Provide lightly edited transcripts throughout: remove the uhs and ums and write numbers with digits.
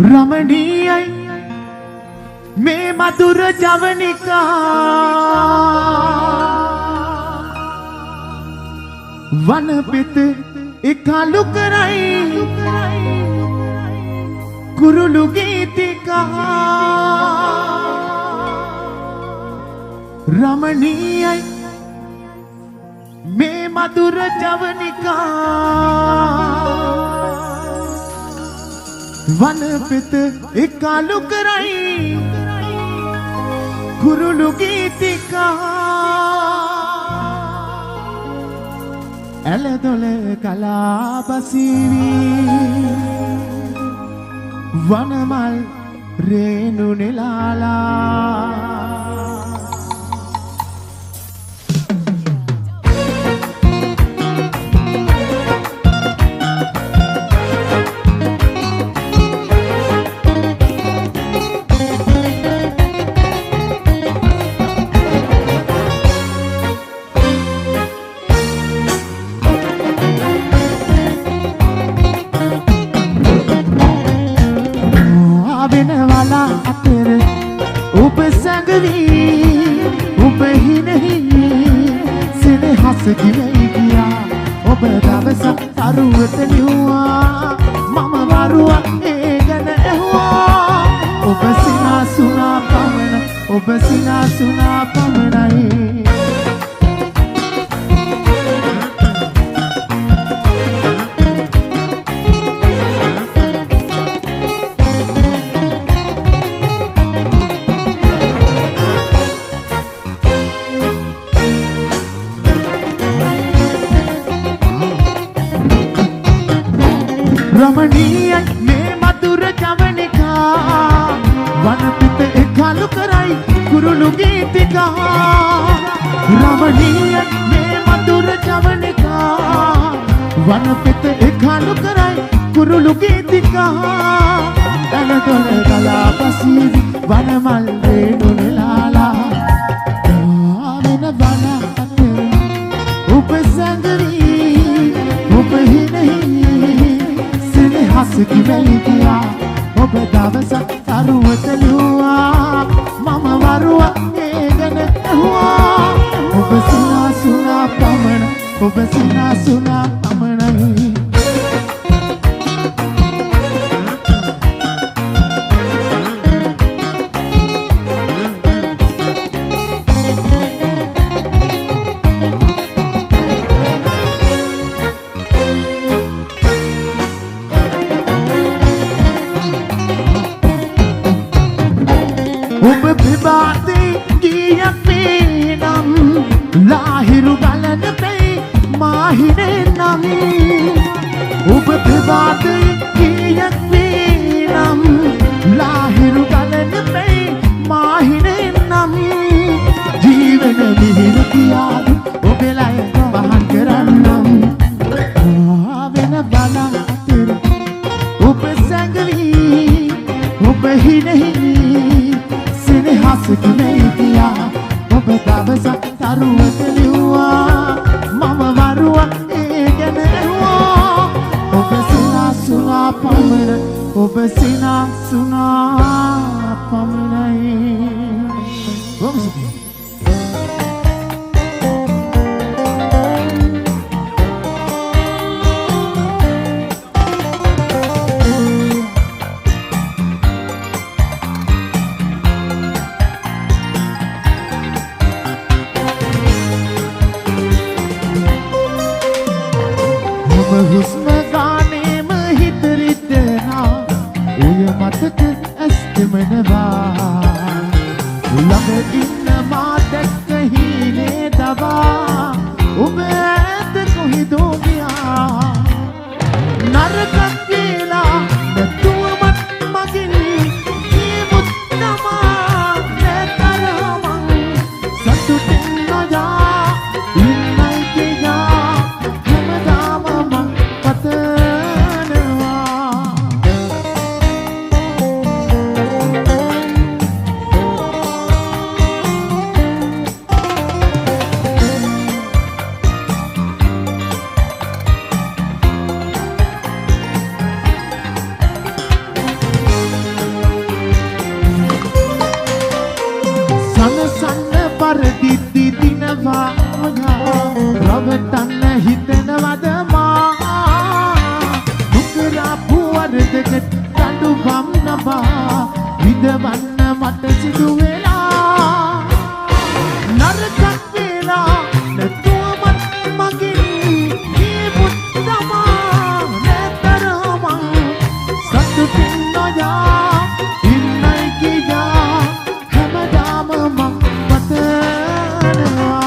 रमणीय में मधुर जवनिका वन पित इकालु कराई कुरुलु गीतिका रमणीय में मधुर जवनिका वन पित इकालु कराई कुरुलु गीतिका एले दोले कला बसीवी वनमल रेणु निलाला वाला तेरे उप संगवी उप ही नहीं सिने हंस की नहीं किया उप दाव सा तारुत निहुआ मामा मारुआ एगन हुआ उप सिना सुना पमना उप सिना सुना पमना रमणीय में मधुर जवनिका वन पित इकालु कराई कुरुलु गीतिका रमणीय में मधुर जवनिका वन पित इकालु कराई कुरुलु गीतिका एले दोले कला बसीवी वनमल रेणु निलाला आमिन बना तेरे उप संगरी उप ही नहीं हंस की नहीं किया ओ बेदावसा तारुत हुआ मामा वारुआ एगन हुआ ओ बसिना सुना पमन ओ बसिना सुना पमन बातें की यकीनम लाहिरु गलन पे माहिरे नम उब बातें की यकीनम लाहिरु गलन पे माहिरे नम जीवन मिहिर किया उब लाय बहन करन्नम आवेन बना तेरे उब संगवी उब ही नहीं हंस की नहीं किया वो बेदावसा तारुत हुआ मामा मारुआ एगन हुआ वो बसिना सुना पमन वो बसिना सुना पमन हुस्न गाने में हितरितना उय मतक अस्तिमनवा लगे इन मादक कहीं ने दवा उम्मीद को ही दो गया नरक केला तू मत मगिन ये मुत्तमा ने करम सतुटिन न जा දවා ඔයා රවටන්න හිතනවද මා දුකලා පුවරදකට දඬුවම් නබා විඳවන්න මට සිදු වෙලා නරකක් වෙලා නැතුවමත් මගෙන් ජීවත් තමා නැතරම සතුටින් නොයා ඉන්නයි කියා හැමදාම මං පතනවා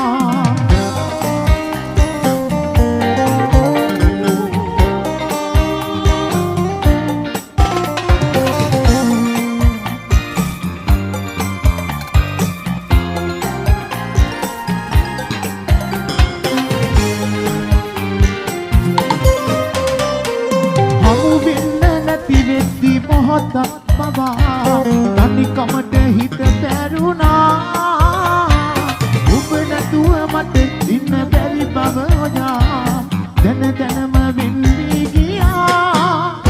මොහොතක් පවා තනිකමට හිත පැරුණා ඔබ නැතුව මට ඉන්න බැරි බව ඔයා දැන දැනම වෙන්නේ ගියා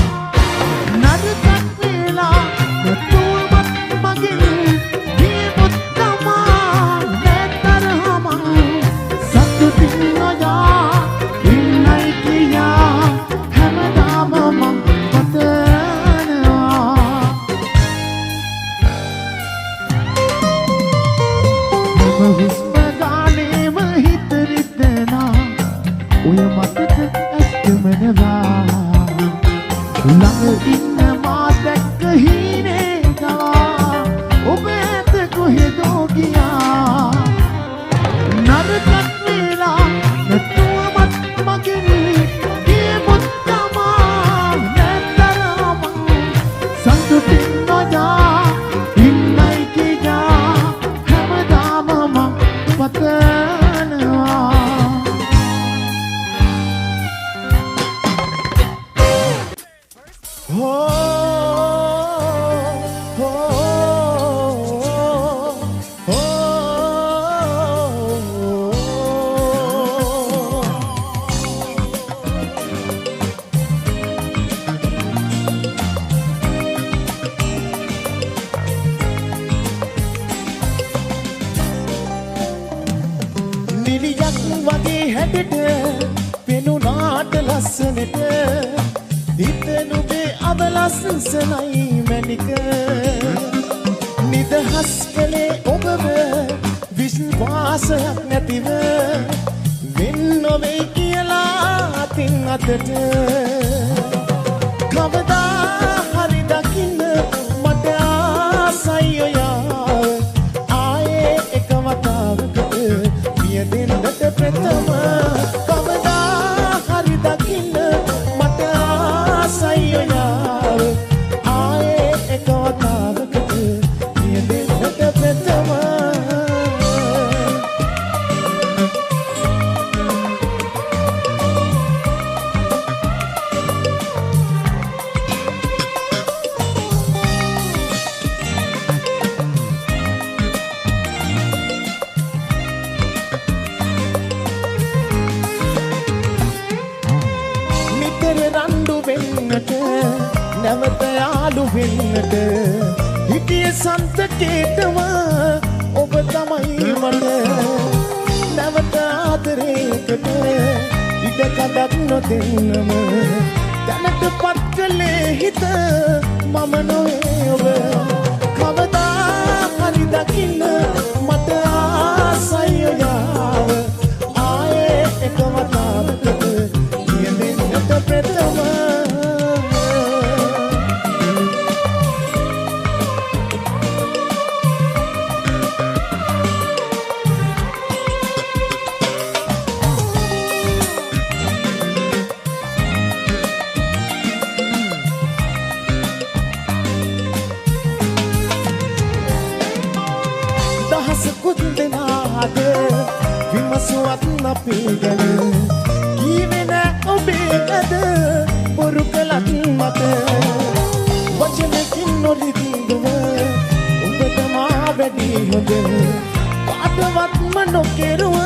නරකක් වෙලා නැතුවමත් මගෙන් ජීවත් තමා නැතරම සතුටින් ඔයා ඉන්නයි කියා හැමදාම මං හුස්ම ගානේම හිත රිදෙනා ඔය මතක ඇත්තමනවා ළඟ ඉන්න මා දැක්ක හීනේ ගවා ඔබ ඇත කොහෙදෝ ගියා නරකක් වෙලා නැතුවමත් මගෙන් ජීවත් තමා නැතරම සතුටින් නොයා ඉන්නයි කියා වගේ හැඩට පෙනුනාට ලස්සනට හිතනුබේ අවලස්සනයි මැනික නිදහස් කළේ ඔබව විශ්වාසයක් නැතිව වෙන් නොවේ කියලා අතින් අතට කවදා හරි දකින්න මට ආසයි ඔයා ආයේ එක වතාවකට දෙන්නට ප්‍රථම කවදා හරි දකින්න මට ආසයි ඔයා ආයේ එක වතාවකට දෙන්නට ප්‍රථම නැවත යාළු වෙන්නට හිටිය සන්තකේටම ඔබ තමයි මට නැවත ආදරයකට ඉඩ කඩක් නොදෙන්නම දැනට පත් කළේ හිත මම නොවේ ඔබ කවදා හරි දකින්න මට ආසයි ඔයාව ආයේ එක වතාවකට කියන්නට ප්‍රථම විමසුවත් අපේ ගැන කීවේ නෑ ඔබේ ඇද බොරු කළත් මට වචනකින් නොලිඳව ඔබ තමා වැඩි හොඳ කාටවත්ම නොකෙරුව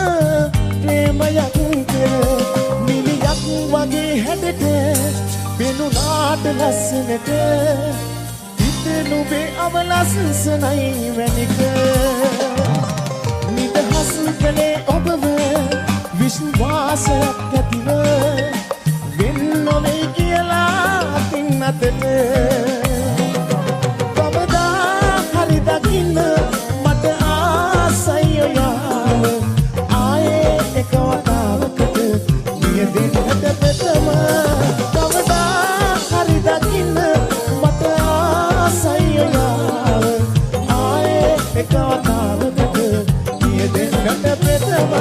ප්‍රේමයක් කර නිලියක් වගේ හැඩට පෙනුනාට ලස්සනට හිතනුබේ අවලස්සනයි වැනික නිදහස් කළේ ඔබව විශ්වාසයක් ඇතිව වෙන් නොවේ කියලා තින් අතට කවදා හරි දකින්න මට ආසයි ඔයාව ආයේ එක වතාවකට නියදෙන්නට ප්‍රථම කවදා හරි දකින්න මට ආසයි ඔයාව ආයේ එක වතාවකට නියදෙන්නට ප්‍රථම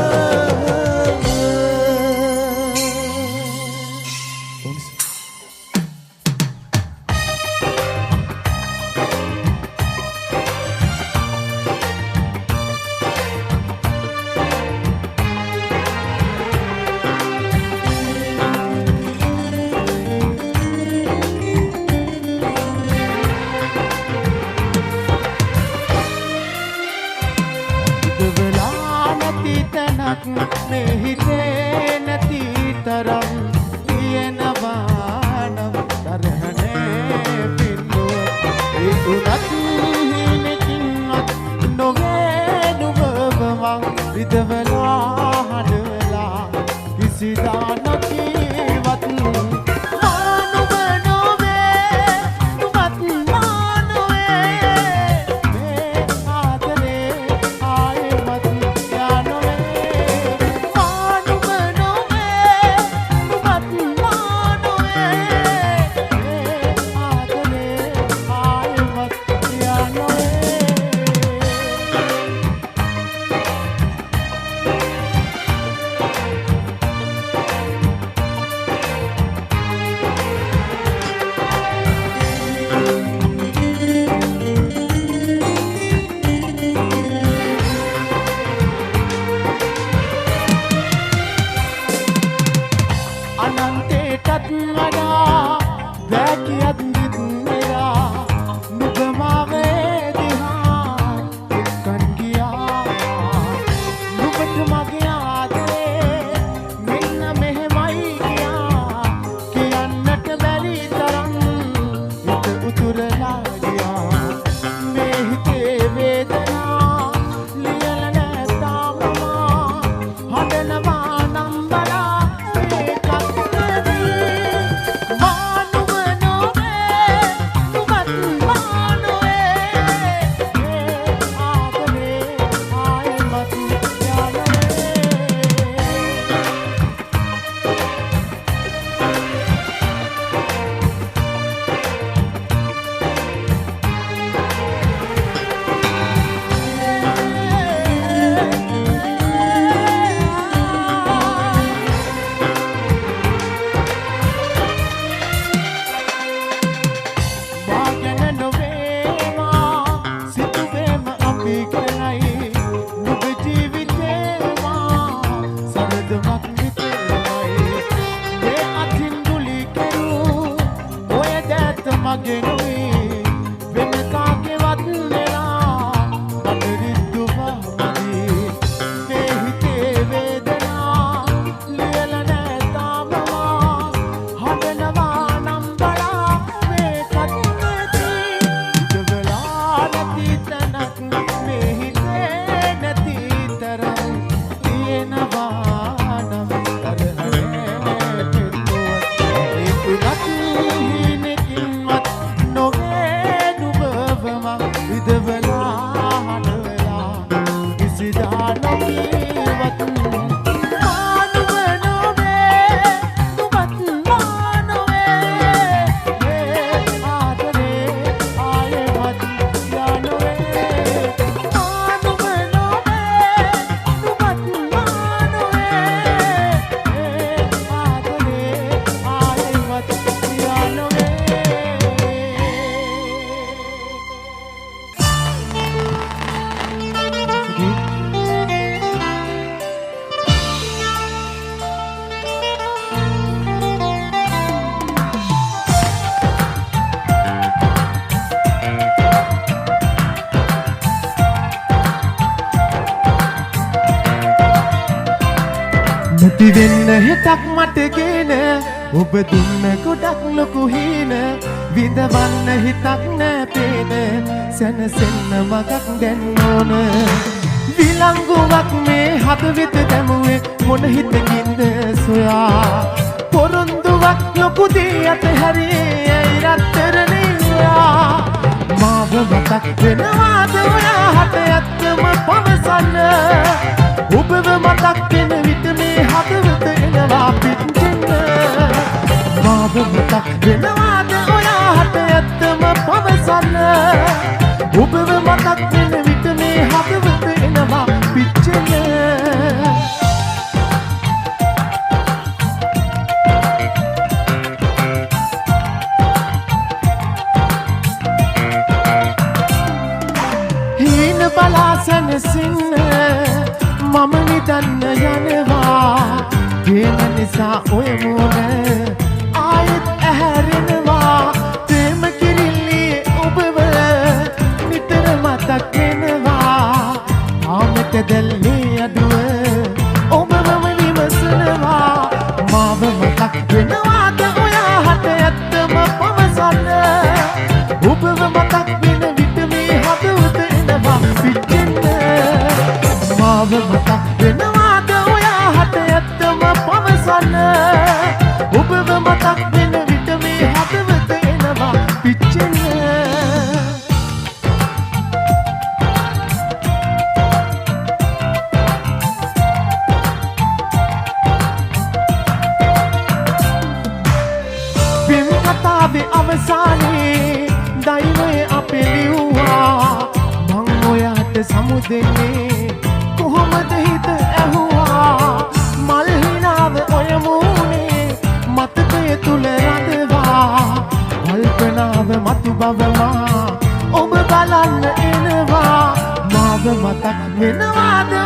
මේ හිතේ නැති තරම් තියෙනවා නම් තරහනේ පින්නුව ඒ උනත් හිනකින්වත් නොවේ නුඹව මං විදවලා හඬවලා කිසිදා නොකියවත් මානුව නොවේ නුඹත් මානුවේ මේ ආදරේ ආයෙමත් යනොවේ මුටි වෙන්න හිතක් මටගෙන ඔබ දුන්න ගොඩක් ලොකු හීන විඳවන්න හිතක් නෑ පේන සැනසෙන්න මගක් දැන් ඕන විලංගුවක් මේ හදවිත දැමුවේ මොන හිතකින්ද සොයා පොරොන්දුවක් ලොකු දී අතහැරියේ ඇයි රත්තරනියා මාව මතක් වෙනවාද ඔයාට ඇත්තම පවසන්න ඔබව මතක් වෙන විට මේ හදවත එනවා පිච්චෙන්න මාව මතක් වෙනවාද ඔයාට ඇත්තම පවසන්න ඔබව මතක් වෙන විට මේ හදවත එනවා පිච්චෙන්න හීන බලා සැනසෙන්න මම නිදන්න යනවා ගේන නිසා ඔය මෝන ආයෙත් ඇහැරෙනවා ප්‍රේම කිරිල්ලියේ ඔබව නිතර මතක් වෙනවා ආමත දැල්ලේ අඩුව ඔබවම විමසනවා මාව මතක් වෙනවාද ඔයාට ඇත්තම පවසන්න ඔබව මතක් වෙන විට මේ හදවත එනවා පිච්චෙන්න මාව මතක් වෙනවාද ඔයාට ඇත්තම පවසන්න ඔබව මතක් වෙන විට මේ හදවත එනවා පිච්චෙන්න පින් කතාවේ අවසානයේ දෛවයේ අපේ ලිව්වා මං ඔයාට සමුදෙන්නේ කොහොමද හිත ඇහුවා මල් හිනාව ඔය මූනේ මතකය තුල රඳවා කල්පනාව මතු බවමා ඔබ බලන්න එනවා මාව මතක් වෙනවාද